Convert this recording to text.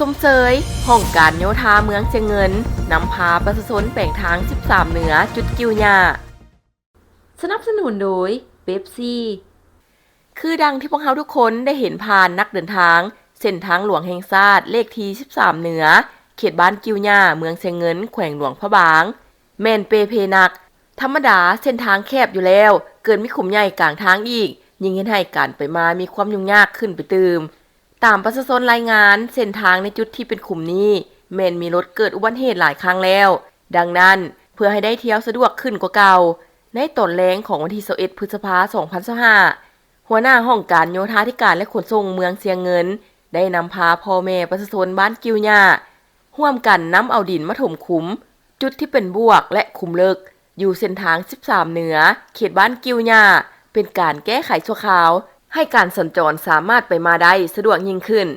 สมเสยห้องการโยธาเมืองเชียงเงินนำพาประชาชนแบ่งทาง13เหนือจุดกิวญาสนับสนุนโดยเป๊ปซี่คือดังที่พวกเราทุกคนได้เห็นผ่านนักเดินทางเส้นทางหลวงแห่งชาติเลขที่13เหนือเขตบ้านกิวญาเมืองเชียงเงินแขวงหลวงพระบางแม่นเปเพนักธรรมดาเส้นทางแคบอยู่แล้วเกินมีขุมใหญ่กลางทางอีกยิ่งเห็นให้การไปมามีความยุ่งยากขึ้นไปตืมตามประชาชนรายงานเส้นทางในจุดที่เป็นขุมนี้แม่นมีรถเกิดอุบัติเหตุหลายครั้งแล้วดังนั้นเพื่อให้ได้เที่ยวสะดวกขึ้นกว่าเก่าในตอนแรงของวันที่21พฤษภาคม2025หัวหน้าห้องการโยธาธิการและขนส่งเมืองเชียงเงินได้นำพาพ่อแม่ประชาชนบ้านกิวญาร่วมกันนำเอาดินมาถมขุมจุดที่เป็นบวกและขุมลึกอยู่เส้นทาง13เหนือเขตบ้านกิวญาเป็นการแก้ไขชั่วคราวให้การสัญจรสามารถไปมาได้สะดวกยิ่งขึ้น